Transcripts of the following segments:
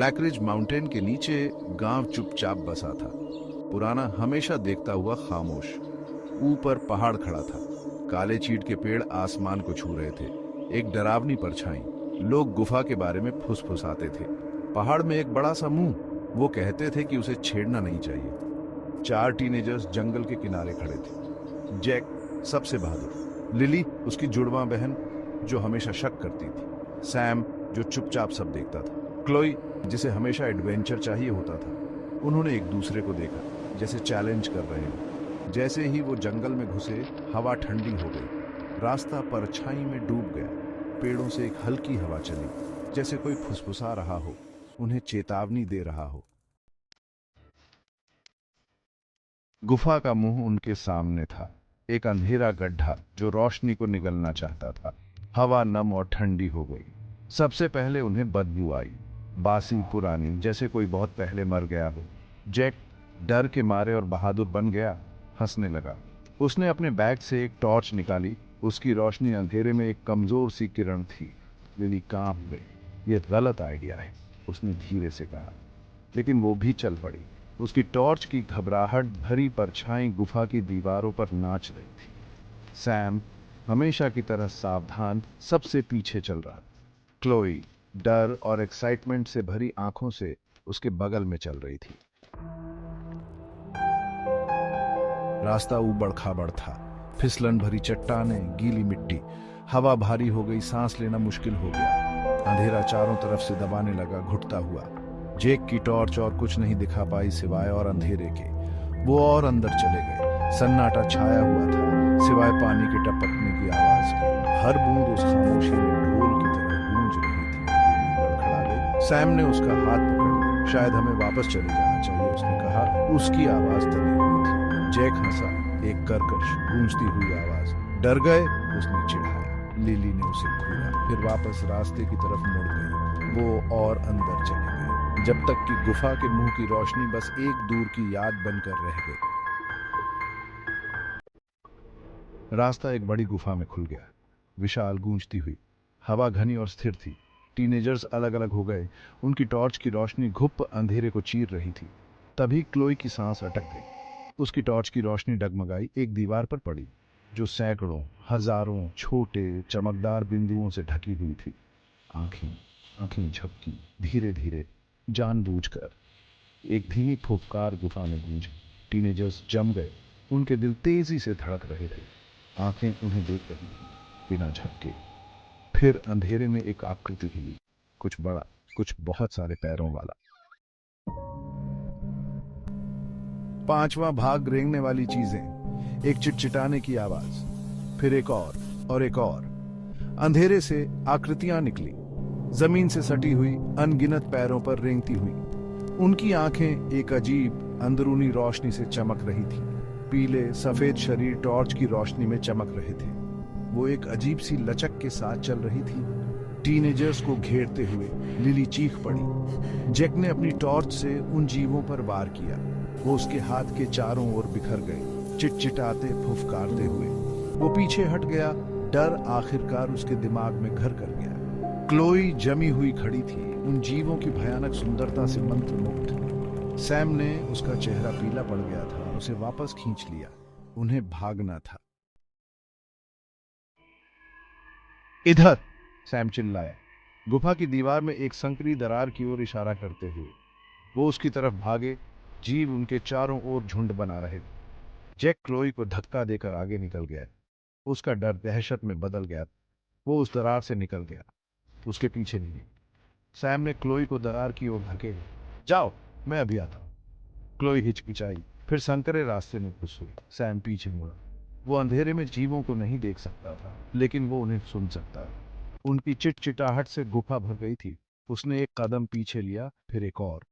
ब्लैकरिज mountain के नीचे गांव चुपचाप बसा था, पुराना, हमेशा देखता हुआ, खामोश। ऊपर पहाड़ खड़ा था, काले चीड़ के पेड़ आसमान को छू रहे थे, एक डरावनी परछाई। लोग गुफा के बारे में फुसफुसाते थे। पहाड़ में एक बड़ा सा मुंह, वो कहते थे कि उसे छेड़ना नहीं चाहिए। 4 टीनेजर्स जंगल के किनारे खड़े थे। जैक सबसे बहादुर, लिली उसकी जुड़वां बहन जो हमेशा शक करती थी, सैम जो चुपचाप सब देखता था, क्लोई जिसे हमेशा एडवेंचर चाहिए होता था। उन्होंने एक दूसरे को देखा, जैसे चैलेंज कर रहे हो। जैसे ही वो जंगल में घुसे, हवा ठंडी हो गई, रास्ता परछाई में डूब गया। पेड़ों से एक हल्की हवा चली, जैसे कोई फुसफुसा रहा हो, उन्हें चेतावनी दे रहा हो। गुफा का मुंह उनके सामने था, एक अंधेरा गड्ढा जो रोशनी को निगलना चाहता था। हवा नम और ठंडी हो गई। सबसे पहले उन्हें बदबू आई, बासी, पुरानी, जैसे कोई बहुत पहले मर गया हो। जैक डर के मारे और बहादुर बन गया, हंसने लगा। उसने अपने बैग से एक टॉर्च निकाली, उसकी रोशनी अंधेरे में एक कमजोर सी किरण थी। लिली कांप गई। यह गलत आइडिया है, उसने धीरे से कहा, लेकिन वो भी चल पड़ी। उसकी टॉर्च की घबराहट भरी परछाई गुफा की दीवारों पर नाच रही थी। सैम हमेशा की तरह सावधान सबसे पीछे चल रहा। क्लोई डर और एक्साइटमेंट से भरी आंखों से उसके बगल में चल रही थी। रास्ता ऊबड़ खाबड़ था, फिसलन भरी चट्टानें, गीली मिट्टी। हवा भारी हो गई, सांस लेना मुश्किल हो गया। अंधेरा चारों तरफ से दबाने लगा, घुटता हुआ। जेक की टॉर्च और कुछ नहीं दिखा पाई सिवाय और अंधेरे के। वो और अंदर चले गए। सन्नाटा छाया हुआ था, सिवाय पानी के टपकने की आवाज के। हर बूंद उस खामोशी में ढोल की तरह गूंज रही थी। लड़खड़ा गई। सैम ने उसका हाथ पकड़ लिया। शायद हमें वापस चले जाना चाहिए, उसने कहा। उसकी आवाज तनी हुई थी। जैक हंसा, एक कर्कश गूंजती हुई आवाज। डर गए? उसने चिढ़ाया। लिली ने उसे घूरा, फिर वापस रास्ते की तरफ मुड़ गई। वो और अंदर चले गए, जब तक कि गुफा के मुंह की रोशनी बस एक दूर की याद बनकर रह गई। रास्ता एक बड़ी गुफा में खुल गया, विशाल, गूंजती हुई। हवा घनी और स्थिर थी। टीनेजर्स अलग अलग हो गए, उनकी टॉर्च की रोशनी घुप अंधेरे को चीर रही थी। तभी क्लोई की सांस अटक गई। उसकी टॉर्च की रोशनी डगमगाई, एक दीवार पर पड़ी, जो सैकड़ों, हजारों छोटे चमकदार बिंदुओं से ढकी हुई थी। आंखें आंखें झपकी, धीरे धीरे, जानबूझकर। एक धीमी फुफकार गुफा में गूंजी। टीनेजर्स जम गए, उनके दिल तेजी से धड़क रहे थे। आंखें उन्हें देख रही थी, बिना झपके। फिर अंधेरे में एक आकृति हिली, कुछ बड़ा, कुछ बहुत सारे पैरों वाला। 5वां भाग, रेंगने वाली चीजें, एक चिटचिटाने की आवाज, फिर एक और एक और। अंधेरे से आकृतियां निकली, जमीन से सटी हुई, अनगिनत पैरों पर रेंगती हुई। उनकी आंखें एक अजीब अंदरूनी रोशनी से चमक रही थी। पीले सफेद शरीर टॉर्च की रोशनी में चमक रहे थे। वो एक अजीब सी लचक के साथ चल रही थी, टीनेजर्स को घेरते हुए। लिली चीख पड़ी। जैक ने अपनी टॉर्च से उन जीवों पर वार किया। वो उसके हाथ के चारों ओर बिखर गए, चिटचिटाते, फुफकारते हुए। वो पीछे हट गया, डर आखिरकार उसके दिमाग में घर कर गया। क्लोई जमी हुई खड़ी थी, उन जीवों की भयानक सुंदरता से मंत्रमुग्ध। सैम ने, उसका चेहरा पीला पड़ गया था, उसे वापस खींच लिया। उन्हें भागना था। इधर! सैम चिल्लाया, गुफा की दीवार में एक संकरी दरार की ओर इशारा करते हुए। वो उसकी तरफ भागे। जीव उनके चारों ओर झुंड बना रहे थे। जैक क्लोई को धक्का देकर आगे निकल गया। उसका डर दहशत में बदल गया। वो उस दरार से निकल गया, उसके पीछे नहीं। सैम ने क्लोई को दरार की ओर धकेला। जाओ, मैं अभी आता हूं। क्लोई हिचकिचाई, फिर संकरे रास्ते में घुस हुई। सैम पीछे मुड़ा। वो अंधेरे में जीवों को नहीं देख सकता था, लेकिन वो उन्हें सुन सकता था। उनकी चिटचिटाहट से गुफा भर गई थी। उसने एक कदम पीछे लिया, फिर एक और।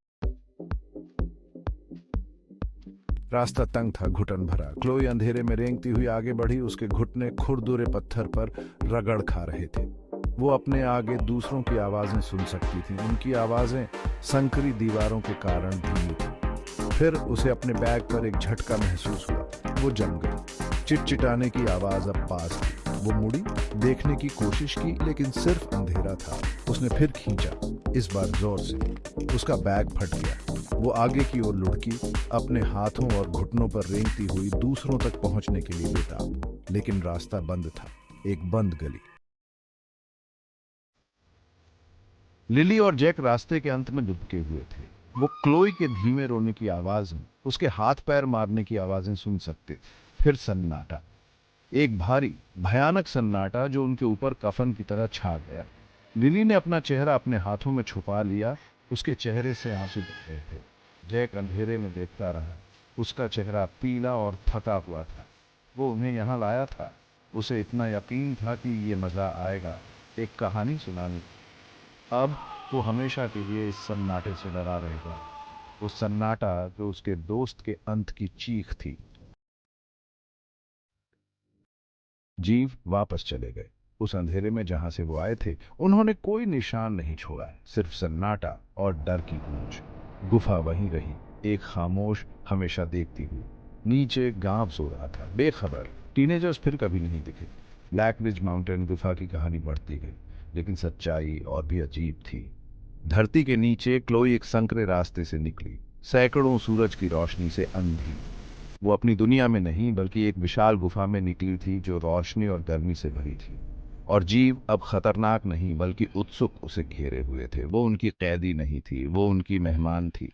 रास्ता तंग था, घुटन भरा। क्लोई अंधेरे में रेंगती हुई आगे बढ़ी। उसके घुटने खुरदुरे पत्थर पर रगड़ खा रहे थे। वो अपने आगे दूसरों की आवाजें सुन सकती थी। उनकी आवाजें संकरी दीवारों के कारण धीमी थी। फिर उसे अपने बैग पर एक झटका महसूस हुआ। वो जम गई। चिटचिटाने की आवाज अब पास थी। वो मुड़ी, देखने की कोशिश की, लेकिन सिर्फ अंधेरा था। उसने फिर खींचा। इस बार जोर से। उसका बैग फट गया। वो आगे की ओर लुढ़की, अपने हाथों और घुटनों पर रेंगती हुई दूसरों तक पहुंचने के लिए बेताब। लेकिन रास्ता बंद था, एक बंद गली। लिली और जैक रास्ते के अंत में दुबके हुए थे। वो क्लोई के धीमे रोने की आवाज, उसके हाथ पैर मारने की आवाजें सुन सकते थे। फिर सन्नाटा, एक भारी भयानक सन्नाटा जो उनके ऊपर कफन की तरह छा गया। लिली ने अपना चेहरा अपने हाथों में छुपा लिया। उसके चेहरे से आंसू बह रहे थे। जैक अंधेरे में देखता रहा। उसका चेहरा पीला और थका हुआ था। वो उन्हें यहाँ लाया था। उसे इतना यकीन था कि ये मजा आएगा, एक कहानी सुनानी। अब वो हमेशा के लिए इस सन्नाटे से डरा रहेगा। वो सन्नाटा जो उसके दोस्त के अंत की चीख थी। जीव वापस चले गए। उस अंधेरे में जहां से वो आए थे, उन्होंने कोई निशान नहीं छोड़ा, सिर्फ सन्नाटा और डर की गूंज। गुफा वहीं रही, एक खामोश, हमेशा देखती हुई। नीचे गांव सो रहा था, बेखबर। टीनेजर्स फिर कभी नहीं दिखे। ब्लैक रिज माउंटेन गुफा की कहानी बढ़ती गई, लेकिन सच्चाई और भी अजीब थी। धरती के नीचे क्लोई एक संकरे रास्ते से निकली, सैकड़ों सूरज की रोशनी से अंधी। वो अपनी दुनिया में नहीं, बल्कि एक विशाल गुफा में निकली थी जो रोशनी और गर्मी से भरी थी। और जीव अब खतरनाक नहीं, बल्कि उत्सुक उसे घेरे हुए थे। वो उनकी कैदी नहीं थी, वो उनकी मेहमान थी।